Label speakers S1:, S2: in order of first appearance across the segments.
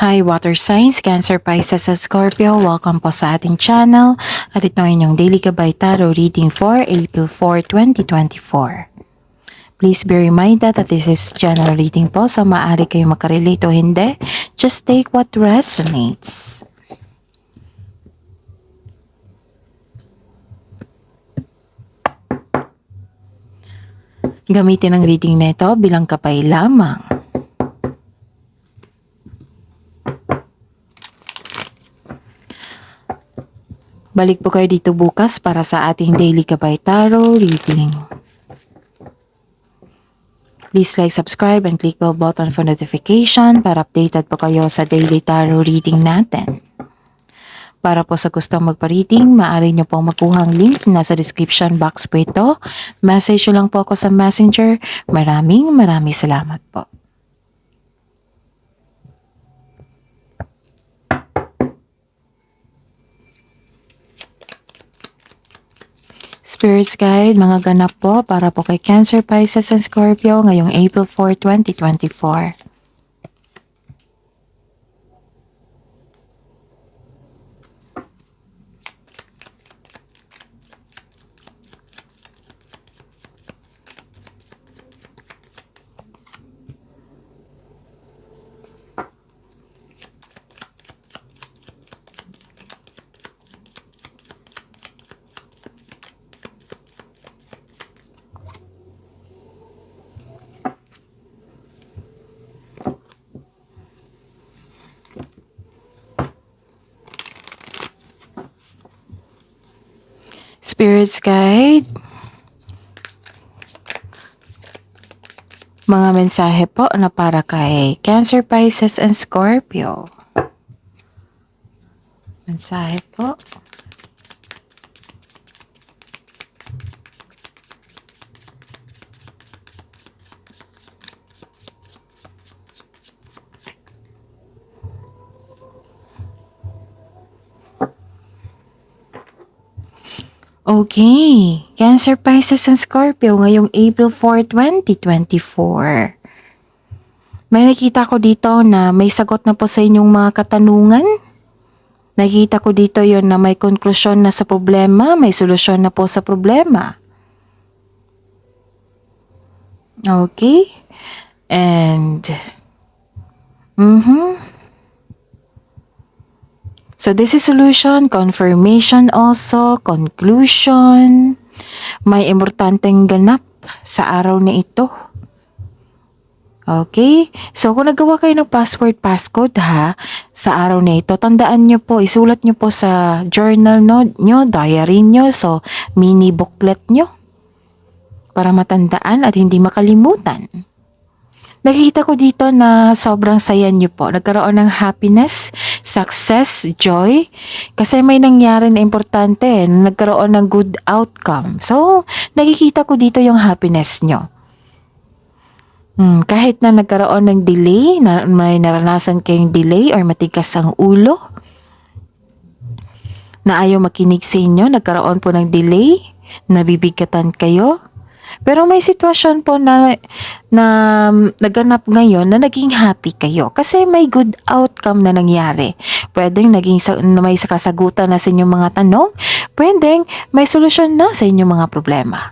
S1: Hi Water Signs, Cancer, Pisces at Scorpio. Welcome po sa ating channel. At ito ay inyong Daily Gabay Tarot reading for April 4, 2024. Please be reminded that this is general reading po, so maaari kayo makarelate o hindi. Just take what resonates. Gamitin ang reading na ito bilang kapay lamang. Balik po kayo dito bukas para sa ating Daily Gabay Tarot reading. Please like, subscribe, and click bell button for notification para updated po kayo sa Daily Tarot reading natin. Para po sa gustong magpa-reading, maaari nyo pong makuha ang link nasa description box po ito. Message nyo lang po ako sa Messenger. Maraming salamat po. Spirits Guide, mga ganap po para po kay Cancer, Pisces, and Scorpio ngayong April 4, 2024. Spirits Guide, mga mensahe po na para kay Cancer, Pisces, and Scorpio. Mensahe po. Okay, Cancer, Pisces, and Scorpio ngayong April 4, 2024. May nakita ko dito na may sagot na po sa inyong mga katanungan. Nakita ko dito yon na may konklusyon na sa problema, may solusyon na po sa problema. Okay, and so this is solution, confirmation also, conclusion. May importanteng ganap sa araw na ito. Okay? So kung nagawa kayo ng passcode ha, sa araw na ito, tandaan nyo po, isulat nyo po sa journal nyo, diary nyo, so mini booklet nyo. Para matandaan at hindi makalimutan. Nakikita ko dito na sobrang saya nyo po. Nagkaroon ng happiness, success, joy. Kasi may nangyari na importante. Nagkaroon ng good outcome. So, nakikita ko dito yung happiness nyo. Kahit na nagkaroon ng delay, may naranasan kayong delay or matigas ang ulo, na ayaw makinig sa inyo, nagkaroon po ng delay, nabibigatan kayo. Pero may sitwasyon po na naganap ngayon na naging happy kayo kasi may good outcome na nangyari. Pwedeng may kasagutan na sa inyong mga tanong, pwedeng may solusyon na sa inyong mga problema.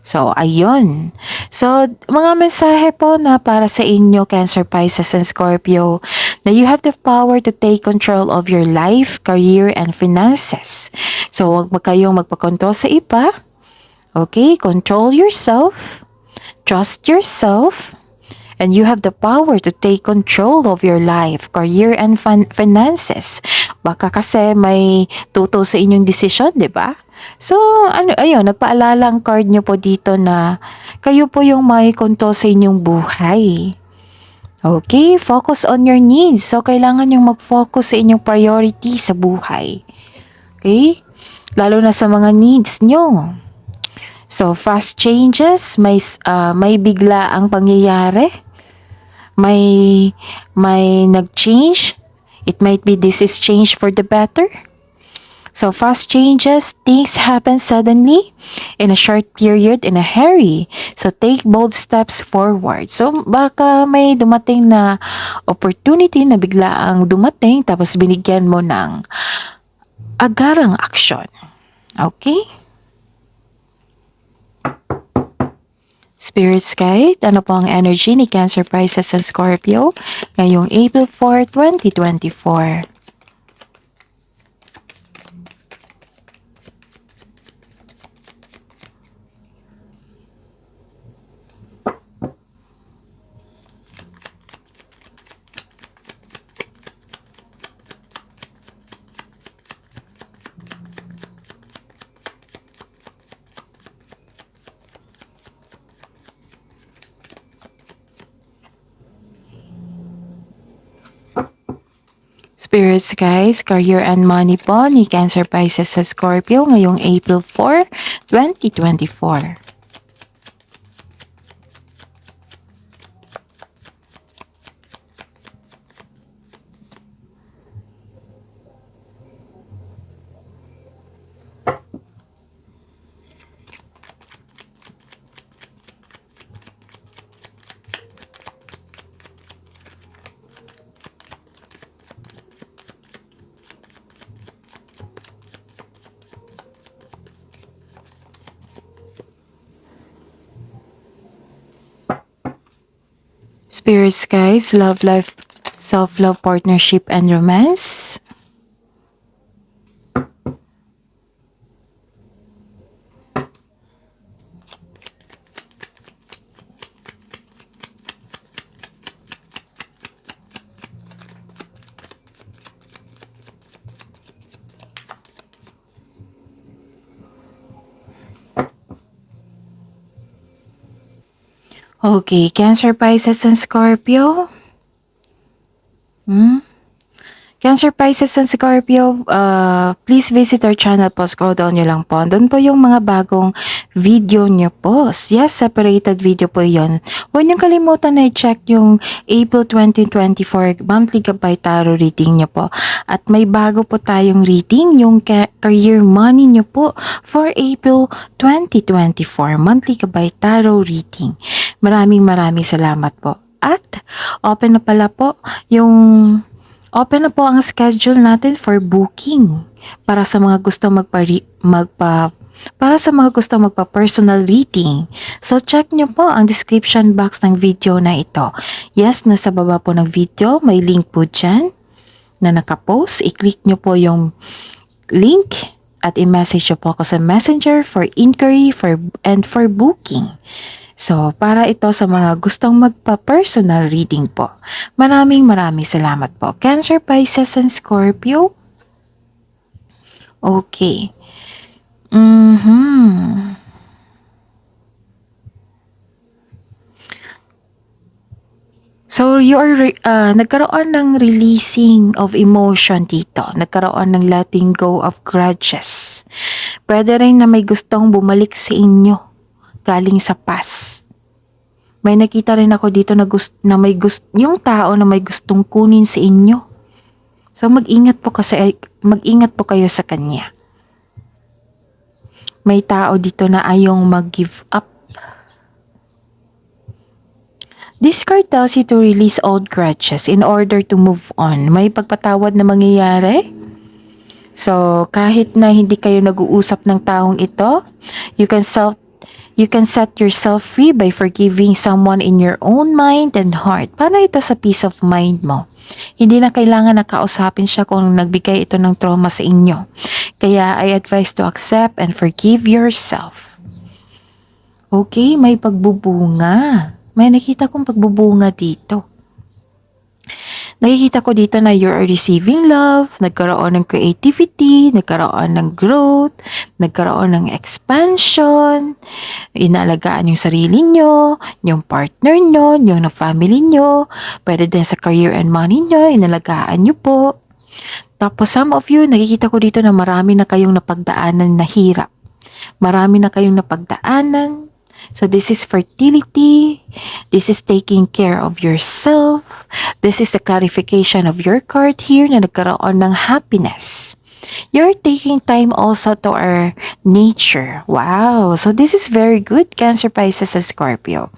S1: So, ayun. So, mga mensahe po na para sa inyo, Cancer, Pisces, and Scorpio, na you have the power to take control of your life, career, and finances. So, huwag kayong magpakontrol sa iba. Okay, control yourself, trust yourself, and you have the power to take control of your life, career, and finances. Baka kasi may tuto sa inyong decision, di ba? So, ayun, nagpaalala ang card nyo po dito na kayo po yung may control sa inyong buhay. Okay, focus on your needs. So, kailangan yung mag-focus sa inyong priority sa buhay. Okay? Lalo na sa mga needs nyo. So, fast changes, may bigla ang pangyayari, may nag-change, it might be this is change for the better. So fast changes, things happen suddenly, in a short period, in a hurry. So take bold steps forward. So baka may dumating na opportunity na bigla ang dumating tapos binigyan mo ng agarang aksyon. Okay? Spirits Guide, ano po ang energy ni Cancer, Pisces, and Scorpio ngayong April 4, 2024? Spirits guys, career and money po ni Cancer, Pisces, sa Scorpio ngayong April 4, 2024. Spirits guys, love life, self-love, partnership, and romance. Okay, Cancer, Pisces, and Scorpio. Cancer, Pisces, and Scorpio, please visit our channel po. Scroll down nyo lang po. Doon po yung mga bagong video nyo po. Yes, separated video po yon. Huwag nyo kalimutan na i-check yung April 2024 monthly gabay tarot reading nyo po. At may bago po tayong reading, yung career money nyo po for April 2024 monthly gabay tarot reading. Maraming salamat po. At open na pala po Open na po ang schedule natin for booking para sa mga gusto magpa-personal reading. So check nyo po ang description box ng video na ito. Yes, nasa baba po ng video, may link po dyan na nakapost. I-click nyo po yung link at i-message nyo po ako sa Messenger for inquiry and for booking. So, para ito sa mga gustong magpa-personal reading po. Maraming salamat po. Cancer, Pisces, and Scorpio. Okay. So, you are, nagkaroon ng releasing of emotion dito. Nagkaroon ng letting go of grudges. Pwede rin na may gustong bumalik sa inyo galing sa past. May nakita rin ako dito na yung tao na may gustong kunin sa inyo. So mag-ingat po kayo sa kanya. May tao dito na ayong mag-give up. This card tells you to release old grudges in order to move on. May pagpatawad na mangyayari. So kahit na hindi kayo nag-uusap ng taong ito, you can set yourself free by forgiving someone in your own mind and heart. Para ito sa peace of mind mo. Hindi na kailangan na kausapin siya kung nagbigay ito ng trauma sa inyo. Kaya I advise to accept and forgive yourself. Okay, may pagbubunga. May nakita kong pagbubunga dito. Nakikita ko dito na you are receiving love, nagkaroon ng creativity, nagkaroon ng growth, nagkaroon ng expansion, inalagaan yung sarili nyo, yung partner nyo, yung family nyo, pwede din sa career and money nyo, inalagaan nyo po. Tapos some of you, nakikita ko dito na marami na kayong napagdaanan na hirap. Marami na kayong napagdaanan. So this is fertility, this is taking care of yourself, this is the clarification of your card here na nagkaroon ng happiness. You're taking time also to our nature. Wow. So this is very good, Cancer, Pisces, and Scorpio.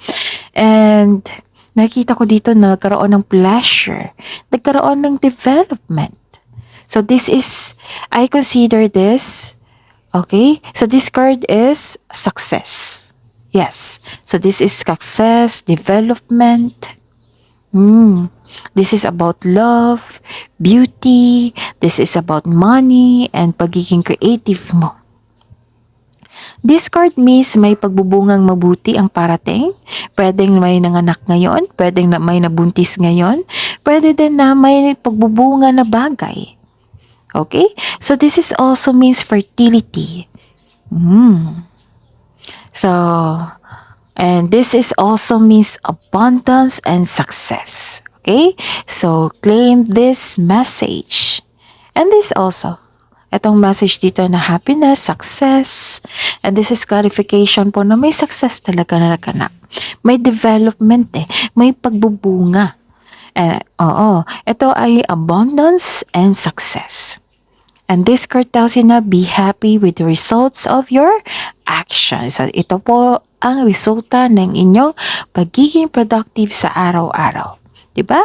S1: And nakita ko dito na nagkaroon ng pleasure. Nagkaroon ng development. So this is, I consider this, okay? So this card is success. Yes. So this is success, development. This is about love, beauty. This is about money and pagiging creative mo. This card means may pagbubungang mabuti ang parating. Pwedeng may nanganak ngayon, pwedeng na may nabuntis ngayon, pwede din na may pagbubunga na bagay. Okay? So this is also means fertility. So, and this is also means abundance and success. Okay? So, claim this message. And this also. Itong message dito na happiness, success. And this is clarification po na may success talaga na naganap. May development May pagbubunga. Ito ay abundance and success. And this card tells you na be happy with the results of your actions. So, ito po ang resulta ng inyong pagiging productive sa araw-araw. Diba?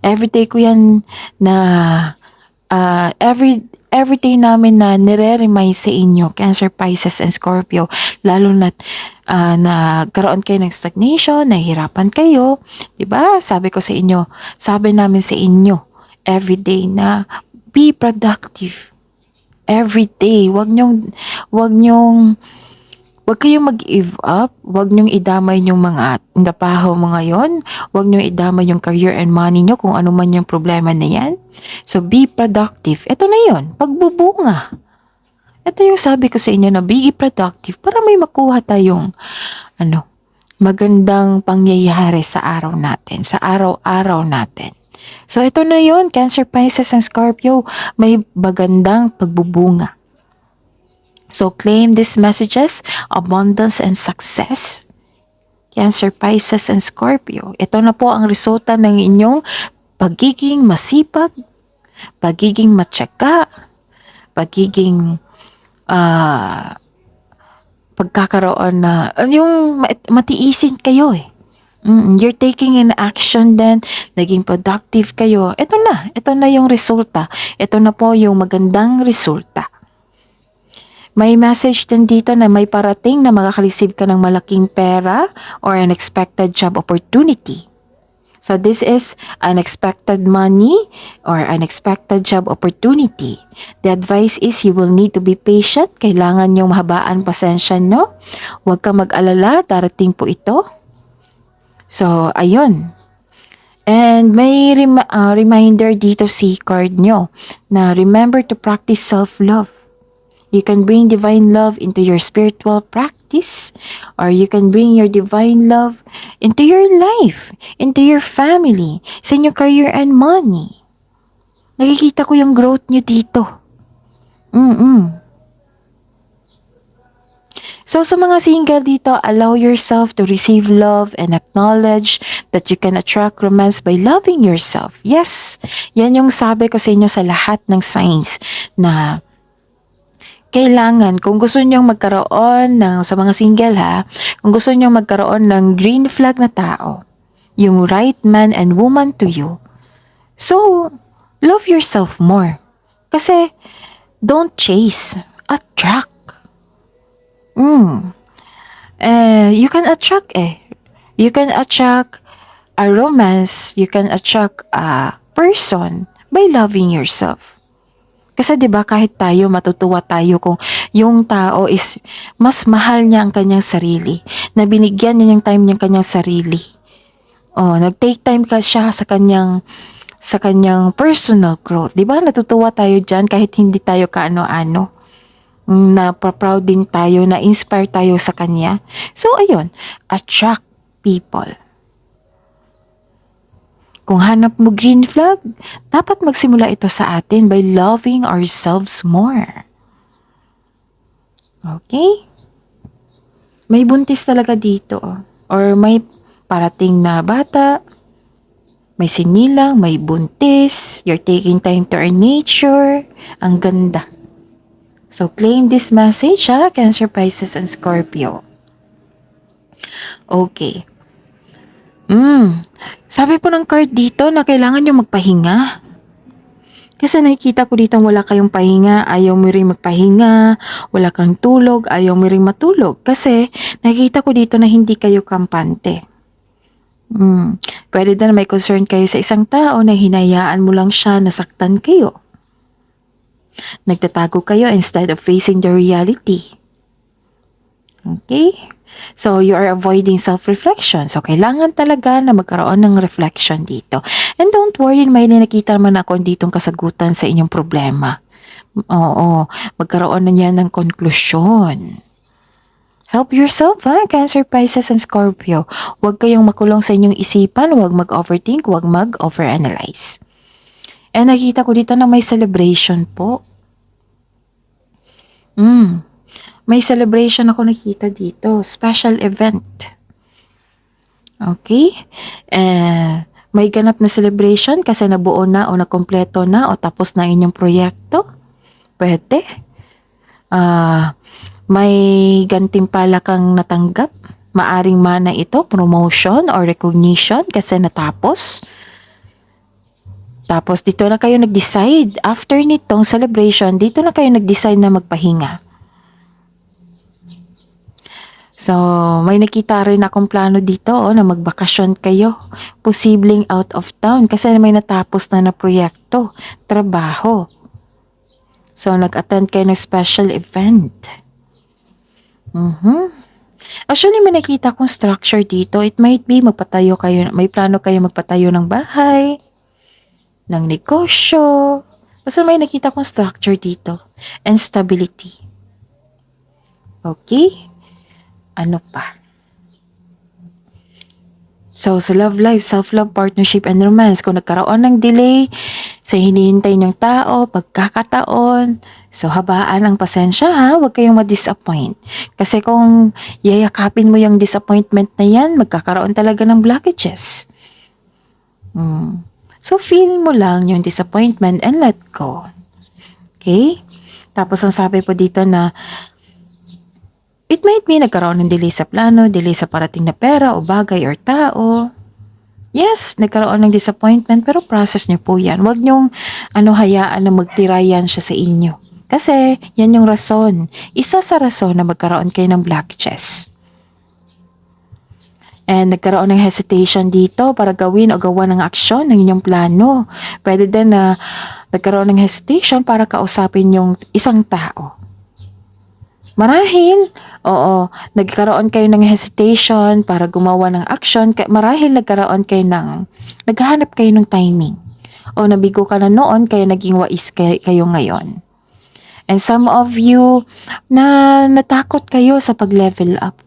S1: Everyday ko yan na everyday namin na nire-remind sa inyo, Cancer, Pisces, and Scorpio, lalo na nagkaroon kayo ng stagnation, nahihirapan kayo. Diba? Sabi namin sa inyo, everyday na be productive. Every day, wag kayong mag-give up, wag nyong idamay yung mga napahaw mo ngayon, wag nyong idamay yung career and money nyo kung ano man yung problema na yan. So, be productive. Ito na yun, pagbubunga. Ito yung sabi ko sa inyo na be productive para may makuha tayong magandang pangyayari sa araw natin, sa araw-araw natin. So, ito na yun, Cancer, Pisces, and Scorpio, may magandang pagbubunga. So, claim these messages, abundance and success. Cancer, Pisces, and Scorpio. Ito na po ang resulta ng inyong pagiging masipag, pagiging matyaga, pagiging pagkakaroon na, yung matiisin kayo You're taking an action then, naging productive kayo. Ito na yung resulta. Ito na po yung magandang resulta. May message din dito na may parating na makaka-receive ka ng malaking pera or unexpected job opportunity. So this is unexpected money or unexpected job opportunity. The advice is you will need to be patient. Kailangan yung mahabaan pasensya nyo. Huwag ka mag-alala, darating po ito. So, ayun. And may reminder dito si card nyo na remember to practice self-love. You can bring divine love into your spiritual practice, or you can bring your divine love into your life, into your family, sa inyong career and money. Nakikita ko yung growth nyo dito. So, sa mga single dito, allow yourself to receive love and acknowledge that you can attract romance by loving yourself. Yes, yan yung sabi ko sa inyo sa lahat ng signs na kailangan, kung gusto nyong magkaroon sa mga single kung gusto nyong magkaroon ng green flag na tao, yung right man and woman to you, so, love yourself more. Kasi, don't chase, attract. You can attract You can attract a romance, you can attract a person by loving yourself. Kasi 'di ba kahit tayo matutuwa tayo kung yung tao is mas mahal niya ang kanyang sarili, na binigyan niya yung time niya kanyang sarili. Nag-take time ka siya sa kanyang personal growth. 'Di ba? Natutuwa tayo diyan kahit hindi tayo kaano-ano. Na-proud din tayo, na-inspire tayo sa kanya. So, ayun, attract people. Kung hanap mo green flag, dapat magsimula ito sa atin by loving ourselves more. Okay? May buntis talaga dito. Or may parating na bata, may sinilang, may buntis, you're taking time to our nature. Ang ganda. So, claim this message, ha, Cancer, Pisces, and Scorpio. Okay. Sabi po ng card dito na kailangan nyo magpahinga. Kasi nakikita ko dito wala kayong pahinga, ayaw mo rin magpahinga, wala kang tulog, ayaw mo rin matulog. Kasi nakikita ko dito na hindi kayo kampante. Pwede na may concern kayo sa isang tao na hinayaan mo lang siya, nasaktan kayo. Nagtatago kayo instead of facing the reality. Okay? So, you are avoiding self-reflection. So, kailangan talaga na magkaroon ng reflection dito. And don't worry, may nakita naman ako ditong kasagutan sa inyong problema. Oo, magkaroon na niyan ng konklusyon. Help yourself, ha? Cancer, Pisces, and Scorpio. Huwag kayong makulong sa inyong isipan, huwag mag-overthink, huwag mag-overanalyze. And nakita ko dito na may celebration po. May celebration ako nakita dito. Special event. Okay? May ganap na celebration kasi nabuo na o nakompleto na o tapos na inyong proyekto. Pwede. May gantimpala kang natanggap. Maaring mana ito, promotion or recognition kasi natapos. Tapos dito na kayo nag-decide. After nitong celebration, dito na kayo nag-decide na magpahinga. So, may nakita rin akong plano dito na magbakasyon kayo. Posibleng out of town kasi may natapos na proyekto, trabaho. So, nag-attend kayo ng special event. Actually, may nakita akong structure dito. It might be magpatayo kayo, may plano kayo magpatayo ng bahay, ng negosyo. Basta may nakita akong structure dito. And stability. Okay? Ano pa? So, sa love life, self-love, partnership, and romance, kung nagkaroon ng delay sa hinihintay niyong tao, pagkakataon, so habaan ang pasensya, ha? Huwag kayong ma-disappoint. Kasi kung yayakapin mo yung disappointment na yan, magkakaroon talaga ng blockages. So, feel mo lang yung disappointment and let go. Okay? Tapos, ang sabi po dito na it might be nagkaroon ng delay sa plano, delay sa parating na pera o bagay or tao. Yes, nagkaroon ng disappointment pero process niyo po yan. Huwag niyong hayaan na magtirayan siya sa inyo. Kasi yan yung rason. Isa sa rason na magkaroon kayo ng blockages. And nagkaroon ng hesitation dito para gawin o gawa ng aksyon ng inyong plano. Pwede din na nagkaroon ng hesitation para kausapin yung isang tao. Marahil, nagkaroon kayo ng hesitation para gumawa ng action. Marahil naghahanap kayo ng timing. O nabigo ka na noon kaya naging wais kayo ngayon. And some of you na natakot kayo sa pag-level up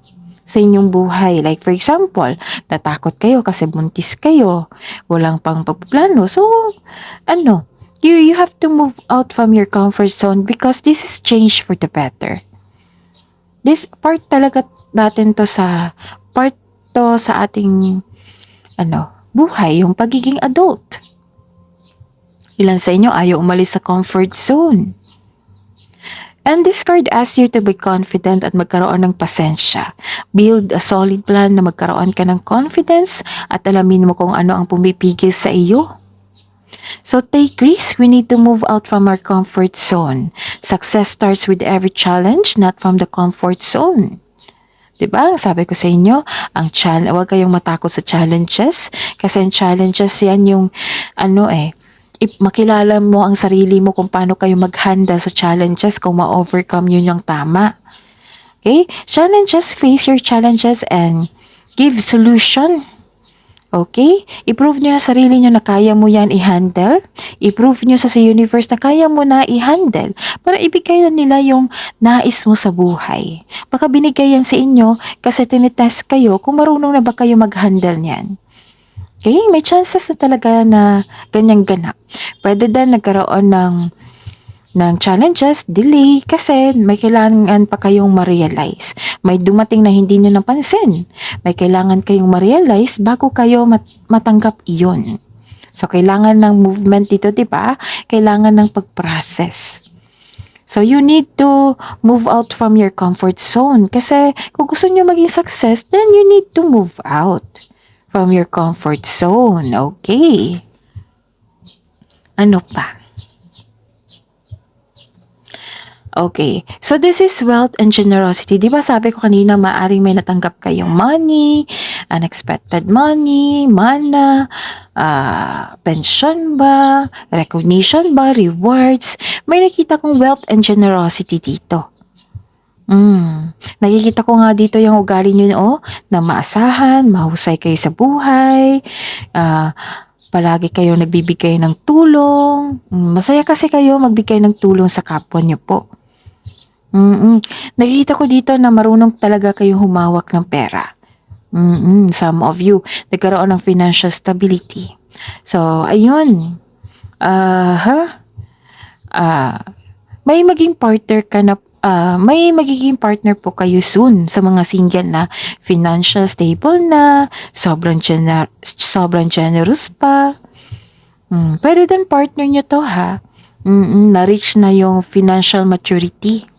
S1: sa inyong buhay. Like for example, natakot kayo kasi buntis kayo. Walang pang pagplano. So, you have to move out from your comfort zone because this is change for the better. This part talaga natin sa ating buhay, yung pagiging adult. Ilan sa inyo ayaw umalis sa comfort zone. And this card asks you to be confident at magkaroon ng pasensya. Build a solid plan na magkaroon ka ng confidence at alamin mo kung ano ang pumipigil sa iyo. So take risks. We need to move out from our comfort zone. Success starts with every challenge, not from the comfort zone. Diba? Sabi ko sa inyo, huwag kayong matakot sa challenges. Kasi ang challenges yan yung, makilala mo ang sarili mo kung paano kayo mag-handle sa challenges, kung ma-overcome yun yung tama. Okay? Challenges, face your challenges and give solution. Okay? I-prove nyo sa sarili nyo na kaya mo yan i-handle. I-prove nyo sa universe na kaya mo na i-handle para ibigay na nila yung nais mo sa buhay. Baka binigay yan sa inyo kasi tinitest kayo kung marunong na ba kayo mag-handle niyan. Okay? May chances na talaga na ganyang ganap. Pwede din nagkaroon ng challenges, delay, kasi may kailangan pa kayong ma-realize. May dumating na hindi nyo napansin. May kailangan kayong ma-realize bago kayo matanggap iyon. So, kailangan ng movement dito, di ba? Kailangan ng pag-process. So, you need to move out from your comfort zone. Kasi, kung gusto nyo maging success, then you need to move out from your comfort zone. Okay. Ano pa? Okay. So, this is wealth and generosity. Di ba sabi ko kanina, maaring may natanggap kayong money, unexpected money, mana, pension ba, recognition ba, rewards. May nakita kong wealth and generosity dito. Nakikita ko nga dito yung ugali nyo, na maasahan, mahusay kayo sa buhay, palagi kayo nagbibigay ng tulong. Masaya kasi kayo magbigay ng tulong sa kapwa nyo po. Nakikita ko dito na marunong talaga kayong humawak ng pera. Some of you, nagkaroon ng financial stability. So, ayun. May maging partner ka na, may magiging partner po kayo soon sa mga single na financial stable na, sobrang generous pa. Pwede din partner nyo to ha. Na-reach na yung financial maturity.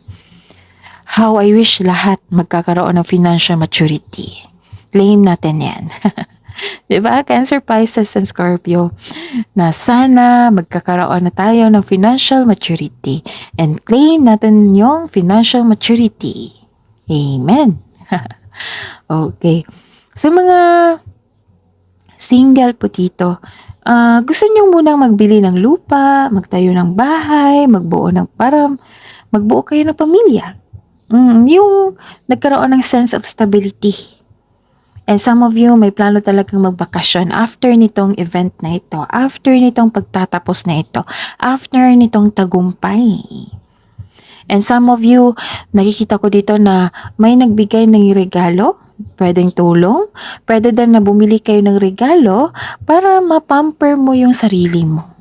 S1: How I wish lahat magkakaroon ng financial maturity. Claim natin yan. Diba? Cancer, Pisces, and Scorpio. Na sana magkakaroon na tayo ng financial maturity. And claim natin yung financial maturity. Amen. Okay. Sa mga single po dito, gusto nyo munang magbili ng lupa, magtayo ng bahay, magbuo kayo ng pamilya. Yung nagkaroon ng sense of stability. And some of you may plano talagang magbakasyon after nitong event na ito, after nitong pagtatapos na ito, after nitong tagumpay. And some of you, nakikita ko dito na may nagbigay ng regalo, pwedeng tulong, pwede din na bumili kayo ng regalo para mapamper mo yung sarili mo.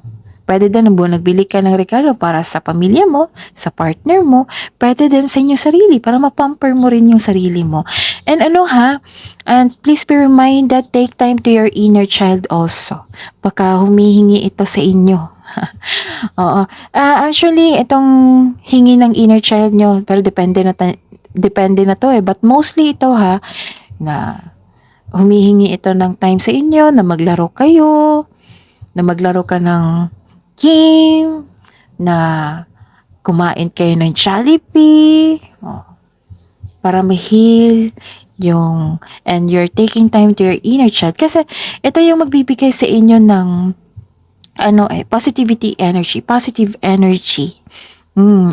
S1: Pwede din na nagbili ka ng regalo para sa pamilya mo, sa partner mo. Pwede din sa inyong sarili para mapamper mo rin yung sarili mo. And and please be reminded, take time to your inner child also. Baka humihingi ito sa inyo. Oo. Actually, itong hingi ng inner child nyo, pero depende na to eh. But mostly ito na humihingi ito ng time sa inyo, na maglaro ka ng game, na kumain kayo ng Jollibee, para ma-heal and you're taking time to your inner child. Kasi ito yung magbibigay sa inyo ng positive energy.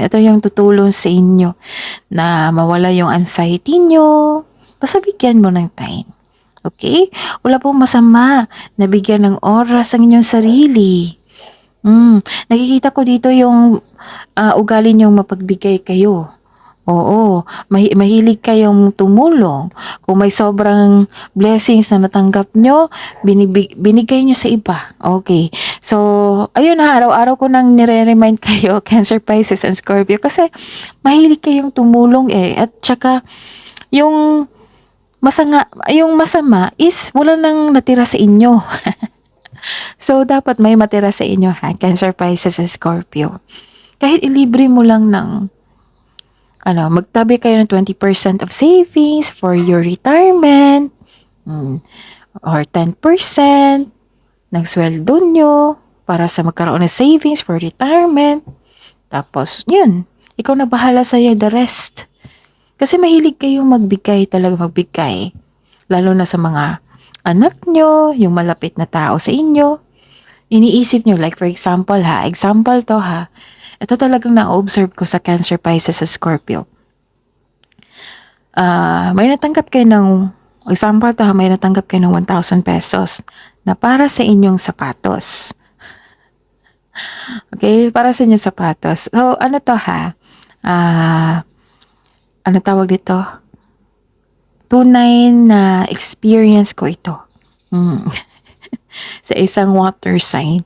S1: Ito yung tutulong sa inyo na mawala yung anxiety nyo. Basta bigyan mo ng time. Okay? Wala pong masama na bigyan ng oras ang inyong sarili. Nakikita ko dito yung ugali niyong mapagbigay kayo. Oo, mahilig kayong tumulong. Kung may sobrang blessings na natanggap nyo, binigay nyo sa iba. Okay. So, ayun araw-araw ko nang nire-remind kayo, Cancer, Pisces, and Scorpio, kasi mahilig kayong tumulong eh. At saka, yung masama is wala nang natira sa inyo. So, dapat may matira sa inyo Cancer, Pisces, and Scorpio. Kahit ilibre mo lang ng magtabi kayo ng 20% of savings for your retirement, or 10% ng sweldo nyo para sa magkaroon ng savings for retirement. Tapos, yun, ikaw na bahala sa'yo the rest. Kasi mahilig kayong magbigay, lalo na sa mga anak nyo, yung malapit na tao sa inyo. Iniisip nyo, like for example ito talagang na-observe ko sa Cancer, Pisces, sa Scorpio. May natanggap kayo ng 1,000 pesos na para sa inyong sapatos. Okay, para sa inyong sapatos. So, ano tawag dito? Tunay na experience ko ito. Sa isang water sign.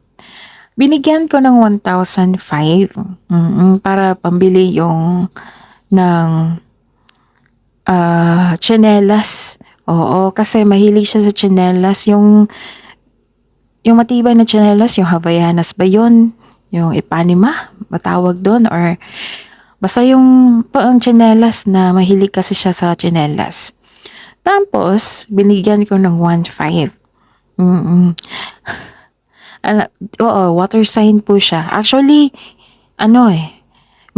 S1: Binigyan ko ng 1,005 para pambili ng tsinelas. Oo, kasi mahilig siya sa tsinelas. Yung matibay na tsinelas, yung Havaianas ba yun? Yung Ipanema, matawag doon? Or Basta yung ang tsinelas na mahilig kasi siya sa tsinelas. Tapos, binigyan ko ng 1.5. Mm. Oo, water sign po siya. Actually,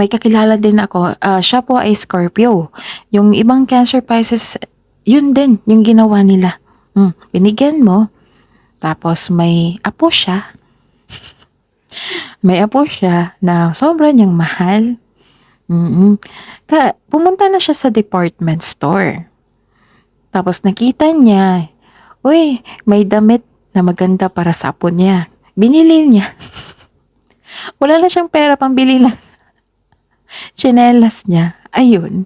S1: may kakilala din ako. Siya po ay Scorpio. Yung ibang Cancer Pisces, yun din, yung ginawa nila. Binigyan mo, tapos may apo siya. May apo siya na sobra niyang mahal. Pumunta na siya sa department store. Tapos nakita niya, uy, may damit na maganda para sa apo niya. Binili niya. Wala na siyang pera pambili lang tsinelas niya. Ayun.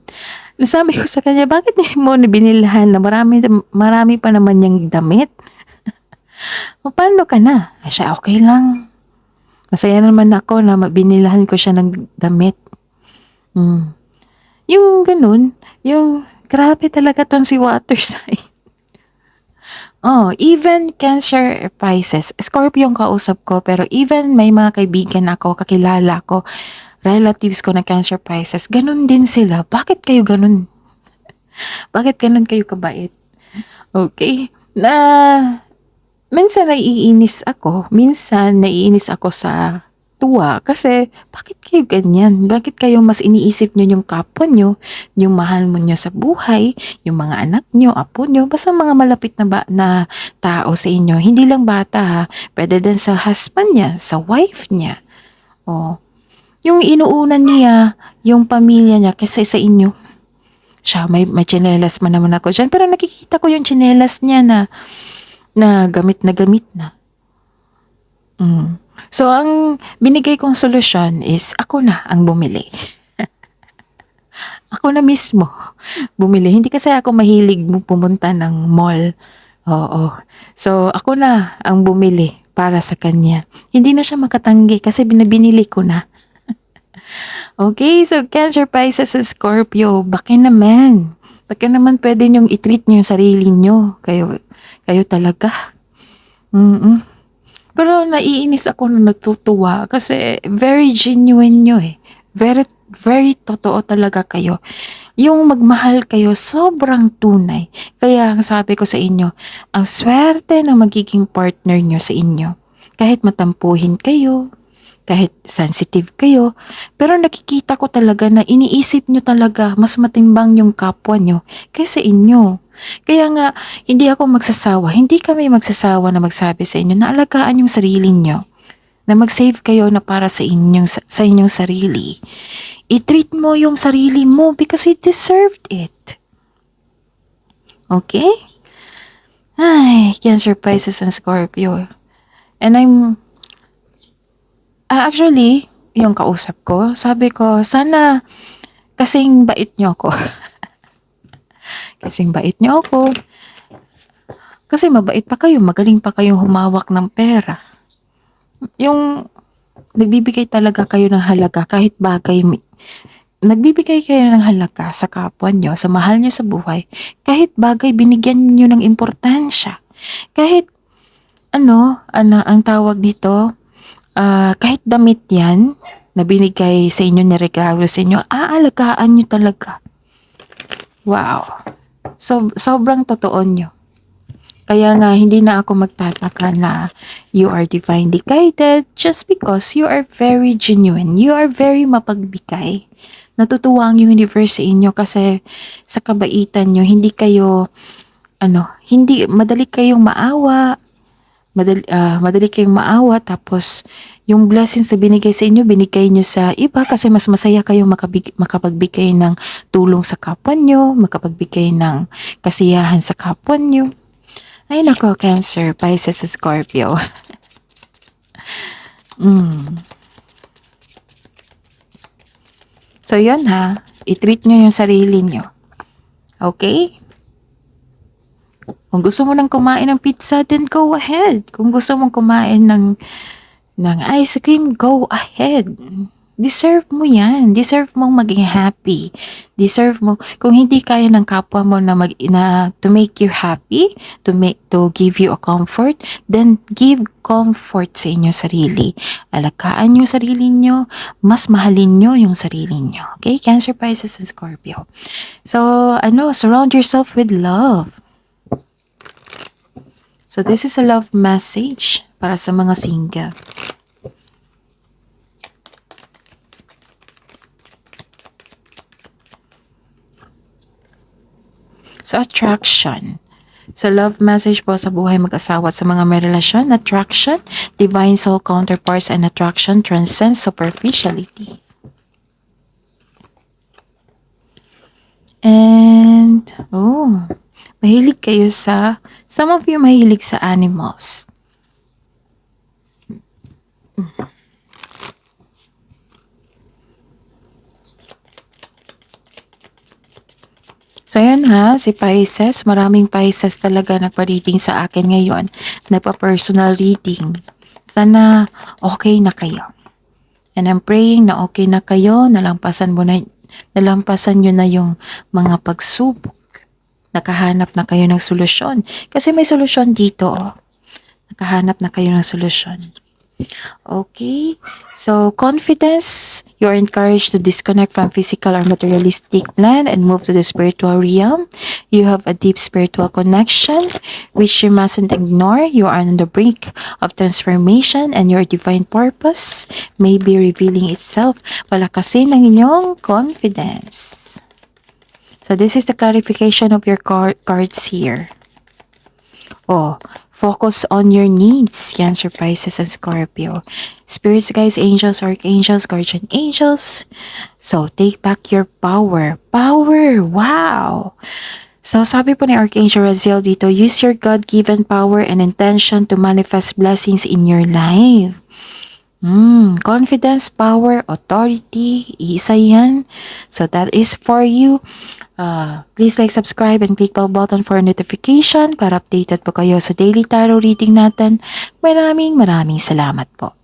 S1: Nasabi ko sa kanya, bakit di mo binilhan na marami pa naman niyang damit? O, paano ka na? Siya, okay lang. Masaya naman ako na binilhan ko siya ng damit. Yung ganun, yung grabe talaga ton si water sign. Even Cancer Pisces, Scorpio yung kausap ko, pero even may mga kaibigan ako, kakilala ko, relatives ko na Cancer Pisces, ganun din sila. Bakit kayo ganun? Bakit ganun kayo kabait? Okay? Minsan naiinis ako sa tuwa kasi bakit kayo ganyan? Bakit kayo mas iniisip nyo yung kapwa nyo, yung mahal mo nyo sa buhay, yung mga anak nyo, apo nyo, basta mga malapit na tao sa inyo. Hindi lang bata ha, pwede din sa husband niya, sa wife niya. Yung inuunan niya, yung pamilya niya kasi sa inyo. Siya, may tsinelas man naman ako dyan, pero nakikita ko yung tsinelas niya na gamit na. So, ang binigay kong solusyon is ako na ang bumili. Ako na mismo bumili. Hindi kasi ako mahilig pumunta ng mall. Oo. So, ako na ang bumili para sa kanya. Hindi na siya makatanggi kasi binili ko na. Okay, so Cancer, Pisces, Scorpio, baka naman pwede niyong i-treat niyo yung sarili niyo. Kayo talaga. Pero naiinis ako na natutuwa kasi very genuine nyo eh. Very, very totoo talaga kayo. Yung magmahal kayo, sobrang tunay. Kaya ang sabi ko sa inyo, ang swerte ng magiging partner nyo sa inyo. Kahit matampuhin kayo, kahit sensitive kayo, pero nakikita ko talaga na iniisip nyo talaga mas matimbang yung kapwa nyo kaysa inyo. Kaya nga, hindi kami magsasawa na magsabi sa inyo na alagaan yung sarili nyo, na mag-save kayo na para sa inyong sarili. I-treat mo yung sarili mo because you deserved it. Okay? Ay, Cancer, Pisces, and Scorpio. And actually, yung kausap ko, sabi ko, sana kasing bait nyo ako. Kasing bait nyo ako. Kasi mabait pa kayo, magaling pa kayong humawak ng pera. Yung nagbibigay talaga kayo ng halaga kahit bagay. Nagbibigay kayo ng halaga sa kapwa nyo, sa mahal nyo sa buhay. Kahit bagay, binigyan nyo ng importansya. Kahit, ang tawag dito, kahit damit yan, na binigay sa inyo, niregalo sa inyo, aalagaan nyo talaga. Wow. So, sobrang totoo nyo. Kaya nga, hindi na ako magtataka na you are divinely guided just because you are very genuine. You are very mapagbigay. Natutuwa ang universe sa inyo kasi sa kabaitan nyo, hindi madali kayong maawa. Madali kayong maawa, tapos yung blessings na binigay sa inyo, binigay nyo sa iba kasi mas masaya kayong makapagbigay ng tulong sa kapwa nyo, makapagbigay ng kasiyahan sa kapwa nyo. Ay nako, Cancer, Pisces, Scorpio. So yun ha, i-treat nyo yung sarili nyo. Okay? Kung gusto mo nang kumain ng pizza, then go ahead. Kung gusto mong kumain ng ice cream, go ahead. Deserve mo yan. Deserve mong maging happy. Deserve mo. Kung hindi kaya ng kapwa mo to make you happy, to give you a comfort, then give comfort sa inyong sarili. Alagaan yung sarili nyo. Mas mahalin nyo yung sarili nyo. Okay? Cancer, Pisces, and Scorpio. So, surround yourself with love. So, this is a love message para sa mga single. So, attraction. So, love message po sa buhay mag-asawa at sa mga may relasyon. Attraction, divine soul counterparts and attraction transcends superficiality. And, mahilig kayo some of you mahilig sa animals. So, ayan si Pisces. Maraming Pisces talaga nagpa-reading sa akin ngayon. Nagpa-personal reading. Sana okay na kayo. And I'm praying na okay na kayo. Nalampasan nyo na yung mga pagsubok. Nakahanap na kayo ng solusyon. Kasi may solusyon dito. Nakahanap na kayo ng solusyon. Okay, so confidence, you are encouraged to disconnect from physical or materialistic plan and move to the spiritual realm. You have a deep spiritual connection which you mustn't ignore. You are on the brink of transformation and your divine purpose may be revealing itself. Palakasin ang inyong confidence. So this is the clarification of your cards here. Focus on your needs, Cancer, Pisces, and Scorpio. Spirits, guys, angels, archangels, guardian angels. So, take back your power. Power! Wow! So, sabi po ni Archangel Raziel dito, use your God-given power and intention to manifest blessings in your life. Confidence, power, authority, isa yan. So, that is for you. Please like, subscribe, and click bell button for notification para updated po kayo sa daily tarot reading natin. Maraming salamat po.